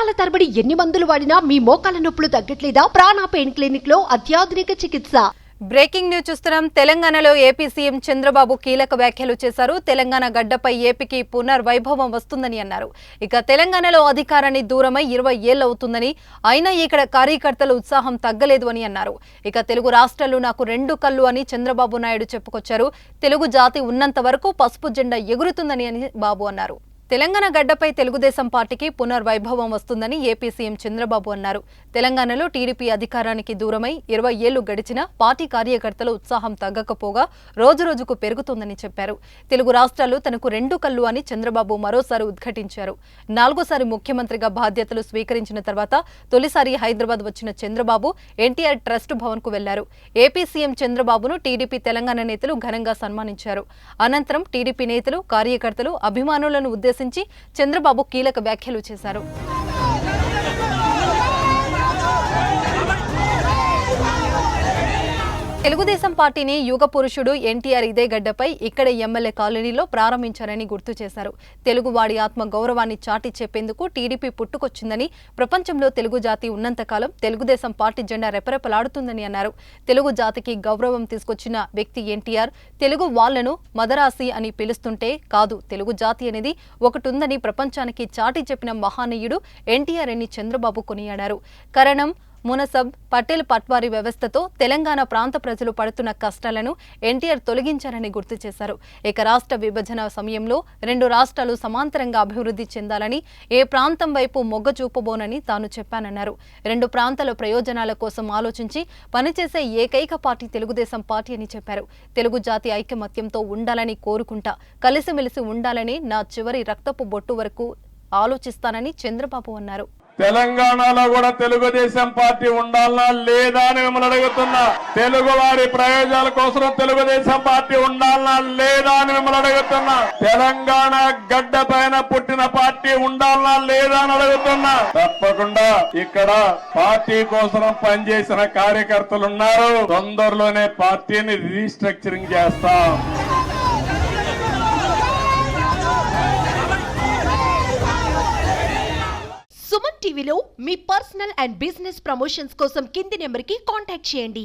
సంవత్సరాల తరబడి ఎన్ని మందులు వాడినా మీ మోకాల నొప్పులు తగ్గట్లేదా? ప్రాణ పెయిన్ క్లినిక్ లో అత్యాధునిక చికిత్స. బ్రేకింగ్ న్యూస్ చూస్తున్నాం. తెలంగాణలో ఏపీ సీఎం చంద్రబాబు కీలక వ్యాఖ్యలు చేశారు. తెలంగాణ గడ్డపై ఏపీకి పునర్వైభవం వస్తుందని అన్నారు. ఇక తెలంగాణలో అధికారాన్ని దూరమై 20 ఏళ్లు అవుతుందని, అయినా ఇక్కడ కార్యకర్తల ఉత్సాహం తగ్గలేదు అని అన్నారు. ఇక తెలుగు రాష్ట్రాలు నాకు 2 కళ్ళు అని చంద్రబాబు నాయుడు చెప్పుకొచ్చారు. తెలుగు జాతి ఉన్నంత వరకు పసుపు జెండా ఎగురుతుందని బాబు అన్నారు. తెలంగాణ గడ్డపై తెలుగుదేశం పార్టీకి పునర్వైభవం వస్తుందని ఏపీ సీఎం చంద్రబాబు అన్నారు. తెలంగాణలో టీడీపీ అధికారానికి దూరమై 20 ఏళ్లు గడిచినా పార్టీ కార్యకర్తల ఉత్సాహం తగ్గకపోగా రోజురోజుకు పెరుగుతోందని చెప్పారు. తెలుగు రాష్ట్రాలు తనకు 2 కళ్ళు అని చంద్రబాబు మరోసారి ఉద్ఘాటించారు. 4సారి ముఖ్యమంత్రిగా బాధ్యతలు స్వీకరించిన తర్వాత తొలిసారి హైదరాబాద్ వచ్చిన చంద్రబాబు ఎన్టీఆర్ ట్రస్ట్ భవన్ కు వెళ్లారు. ఏపీ సీఎం చంద్రబాబును టీడీపీ తెలంగాణ నేతలు ఘనంగా సన్మానించారు. అనంతరం టీడీపీ నేతలు, కార్యకర్తలు, అభిమానులను ఉద్దేశించి చంద్రబాబు కీలక వ్యాఖ్యలు చేశారు. తెలుగుదేశం పార్టీని యుగ పురుషుడు ఎన్టీఆర్ ఇదే గడ్డపై ఇక్కడే ఎమ్మెల్యే కాలనీలో ప్రారంభించారని గుర్తు చేశారు. తెలుగువాడి ఆత్మ గౌరవాన్ని చాటి చెప్పేందుకు టీడీపీ పుట్టుకొచ్చిందని, ప్రపంచంలో తెలుగు జాతి ఉన్నంతకాలం తెలుగుదేశం పార్టీ జెండా రెపరెపలాడుతుందని అన్నారు. తెలుగు జాతికి గౌరవం తీసుకొచ్చిన వ్యక్తి ఎన్టీఆర్. తెలుగు వాళ్లను మదరాసి అని పిలుస్తుంటే కాదు, తెలుగు జాతి అనేది ఒకటుందని ప్రపంచానికి చాటి చెప్పిన మహానీయుడు ఎన్టీఆర్ అని చంద్రబాబు కొనియాడారు. కరణం, మునసబ్, పటేల్ పట్వారీ వ్యవస్థతో తెలంగాణ ప్రాంత ప్రజలు పడుతున్న కష్టాలను ఎన్టీఆర్ తొలగించారని గుర్తు చేశారు. ఇక రాష్ట్ర విభజన సమయంలో 2 రాష్ట్రాలు సమాంతరంగా అభివృద్ధి చెందాలని, ఏ ప్రాంతం వైపు మొగ్గ చూపబోనని తాను చెప్పానన్నారు. 2 ప్రాంతాల ప్రయోజనాల కోసం ఆలోచించి పనిచేసే ఏకైక పార్టీ తెలుగుదేశం పార్టీ అని చెప్పారు. తెలుగు జాతి ఐకమత్యంతో ఉండాలని కోరుకుంటా, కలిసిమెలిసి ఉండాలని నా చివరి రక్తపు బొట్టు వరకు ఆలోచిస్తానని చంద్రబాబు అన్నారు. తెలంగాణలో కూడా తెలుగుదేశం పార్టీ ఉండాలనా లేదా అని మిమ్మల్ని అడుగుతున్నా. తెలుగు వారి ప్రయోజనాల కోసం తెలుగుదేశం పార్టీ ఉండాలనా లేదా అని మిమ్మల్ని అడుగుతున్నా. తెలంగాణ గడ్డ పైన పుట్టిన పార్టీ ఉండాలనా లేదా అని అడుగుతున్నా. తప్పకుండా ఇక్కడ పార్టీ కోసం పనిచేసిన కార్యకర్తలు ఉన్నారు. తొందరలోనే పార్టీని రీస్ట్రక్చరింగ్ చేస్తాం. సుమన్ టీవీలో మీ పర్సనల్ అండ్ బిజినెస్ ప్రమోషన్స్ కోసం కింది నెంబర్కి కాంటాక్ట్ చేయండి.